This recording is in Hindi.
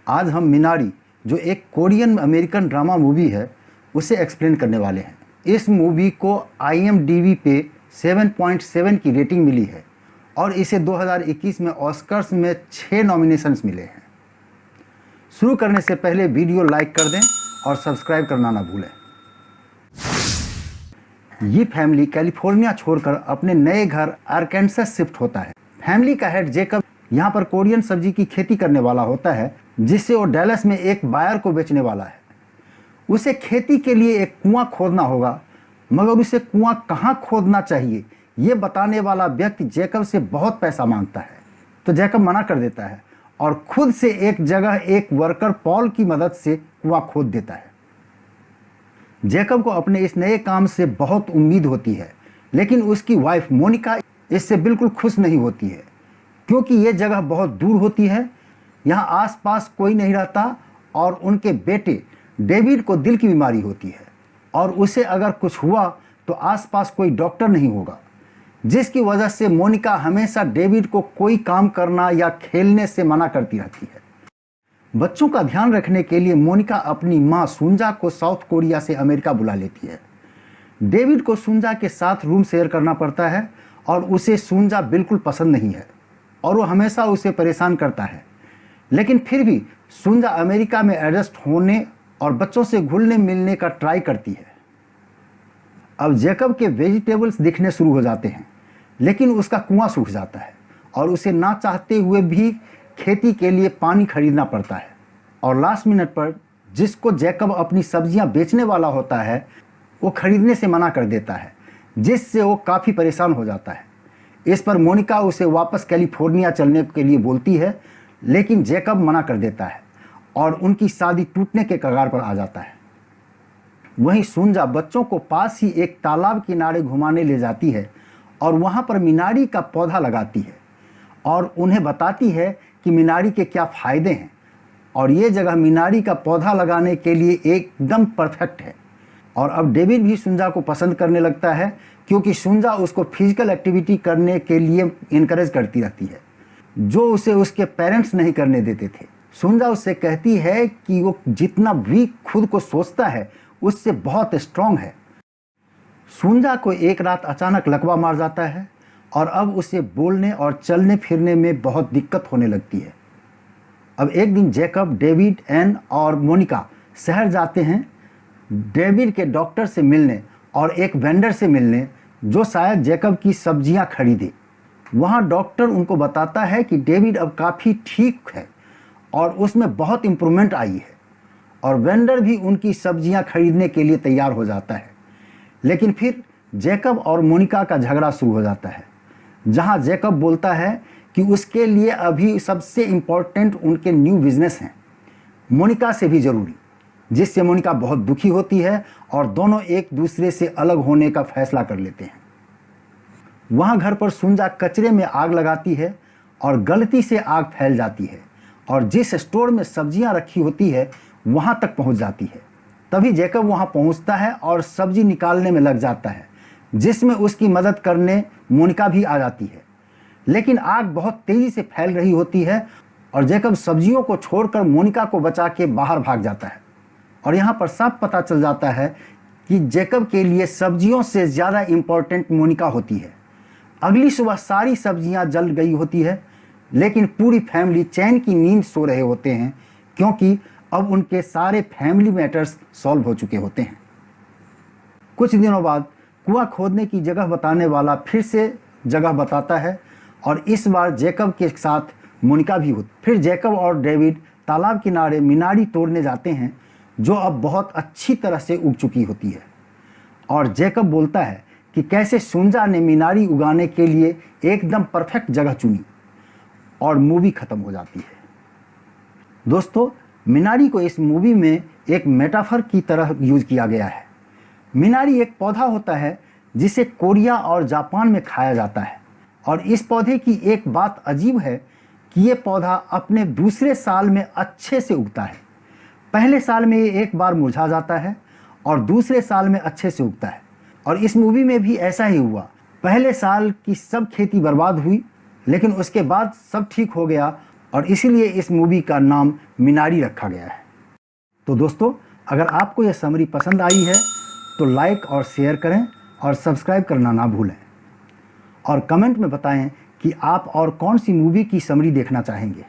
आज हम मिनारी, जो एक कोरियन अमेरिकन ड्रामा मूवी है, उसे एक्सप्लेन करने वाले हैं। इस मूवी को IMDb पे 7.7 की रेटिंग मिली है और इसे 2021 में ऑस्कर्स में 6 नॉमिनेशंस मिले हैं। शुरू करने से पहले वीडियो लाइक कर दें और सब्सक्राइब करना ना भूलें। ये फैमिली कैलिफोर्निया छोड़कर अपने नए घर आर्कांसस शिफ्ट होता है। फैमिली का हेड जेकब यहाँ पर कोरियन सब्जी की खेती करने वाला होता है, जिससे वो डैलस में एक बायर को बेचने वाला है। उसे खेती के लिए एक कुआं खोदना होगा, मगर उसे कुआं कहाँ खोदना चाहिए ये बताने वाला व्यक्ति जेकब से बहुत पैसा मांगता है। तो जेकब मना कर देता है और खुद से एक जगह एक वर्कर पॉल की मदद से कुआं खोद देता है। जेकब को अपने इस नए काम से बहुत उम्मीद होती है, लेकिन उसकी वाइफ मोनिका इससे बिल्कुल खुश नहीं होती है, क्योंकि ये जगह बहुत दूर होती है, यहाँ आसपास कोई नहीं रहता और उनके बेटे डेविड को दिल की बीमारी होती है और उसे अगर कुछ हुआ तो आसपास कोई डॉक्टर नहीं होगा, जिसकी वजह से मोनिका हमेशा डेविड को कोई काम करना या खेलने से मना करती रहती है। बच्चों का ध्यान रखने के लिए मोनिका अपनी मां सुंजा को साउथ कोरिया से अमेरिका बुला लेती है। डेविड को सुंजा के साथ रूम शेयर करना पड़ता है और उसे सुंजा बिल्कुल पसंद नहीं है और वो हमेशा उसे परेशान करता है, लेकिन फिर भी सुंजा अमेरिका में एडजस्ट होने और बच्चों से घुलने मिलने का ट्राई करती है। अब जेकब के वेजिटेबल्स दिखने शुरू हो जाते हैं, लेकिन उसका कुआं सूख जाता है और उसे ना चाहते हुए भी खेती के लिए पानी खरीदना पड़ता है। और लास्ट मिनट पर जिसको जेकब अपनी सब्जियां बेचने वाला होता है, वो खरीदने से मना कर देता है, जिससे वो काफ़ी परेशान हो जाता है। इस पर मोनिका उसे वापस कैलिफोर्निया चलने के लिए बोलती है, लेकिन जेकब मना कर देता है और उनकी शादी टूटने के कगार पर आ जाता है। वहीं सुंजा बच्चों को पास ही एक तालाब किनारे घुमाने ले जाती है और वहां पर मिनारी का पौधा लगाती है और उन्हें बताती है कि मिनारी के क्या फ़ायदे हैं और ये जगह मिनारी का पौधा लगाने के लिए एकदम परफेक्ट है। और अब डेविड भी सुंजा को पसंद करने लगता है, क्योंकि सुंजा उसको फिजिकल एक्टिविटी करने के लिए इनकरेज करती रहती है, जो उसे उसके पेरेंट्स नहीं करने देते थे। सुंजा उससे कहती है कि वो जितना वीक खुद को सोचता है उससे बहुत स्ट्रांग है। सुंजा को एक रात अचानक लकवा मार जाता है और अब उसे बोलने और चलने फिरने में बहुत दिक्कत होने लगती है। अब एक दिन जेकब, डेविड, एन और मोनिका शहर जाते हैं डेविड के डॉक्टर से मिलने और एक वेंडर से मिलने, जो शायद जेकब की सब्जियां खरीदे। वहां डॉक्टर उनको बताता है कि डेविड अब काफ़ी ठीक है और उसमें बहुत इम्प्रूवमेंट आई है, और वेंडर भी उनकी सब्जियां खरीदने के लिए तैयार हो जाता है। लेकिन फिर जेकब और मोनिका का झगड़ा शुरू हो जाता है, जहां जेकब बोलता है कि उसके लिए अभी सबसे इम्पोर्टेंट उनके न्यू बिजनेस हैं, मोनिका से भी ज़रूरी, जिससे मोनिका बहुत दुखी होती है और दोनों एक दूसरे से अलग होने का फैसला कर लेते हैं। वहाँ घर पर सुंजा कचरे में आग लगाती है और गलती से आग फैल जाती है और जिस स्टोर में सब्जियां रखी होती है वहाँ तक पहुँच जाती है। तभी जेकब वहाँ पहुँचता है और सब्जी निकालने में लग जाता है, जिसमें उसकी मदद करने मोनिका भी आ जाती है। लेकिन आग बहुत तेज़ी से फैल रही होती है और जेकब सब्जियों को छोड़कर मोनिका को बचा के बाहर भाग जाता है। और यहाँ पर साफ पता चल जाता है कि जेकब के लिए सब्जियों से ज़्यादा इम्पोर्टेंट मोनिका होती है। अगली सुबह सारी सब्जियां जल गई होती है, लेकिन पूरी फैमिली चैन की नींद सो रहे होते हैं, क्योंकि अब उनके सारे फैमिली मैटर्स सॉल्व हो चुके होते हैं। कुछ दिनों बाद कुआं खोदने की जगह बताने वाला फिर से जगह बताता है और इस बार जेकब के साथ मोनिका भी होती। फिर जेकब और डेविड तालाब किनारे मिनारी तोड़ने जाते हैं, जो अब बहुत अच्छी तरह से उग चुकी होती है। और जेकब बोलता है कि कैसे सुंजा ने मिनारी उगाने के लिए एकदम परफेक्ट जगह चुनी, और मूवी ख़त्म हो जाती है। दोस्तों, मिनारी को इस मूवी में एक मेटाफर की तरह यूज़ किया गया है। मिनारी एक पौधा होता है जिसे कोरिया और जापान में खाया जाता है, और इस पौधे की एक बात अजीब है कि ये पौधा अपने दूसरे साल में अच्छे से उगता है। पहले साल में ये एक बार मुरझा जाता है और दूसरे साल में अच्छे से उगता है, और इस मूवी में भी ऐसा ही हुआ। पहले साल की सब खेती बर्बाद हुई, लेकिन उसके बाद सब ठीक हो गया और इसीलिए इस मूवी का नाम मिनारी रखा गया है। तो दोस्तों, अगर आपको यह समरी पसंद आई है तो लाइक और शेयर करें और सब्सक्राइब करना ना भूलें, और कमेंट में बताएं कि आप और कौन सी मूवी की समरी देखना चाहेंगे।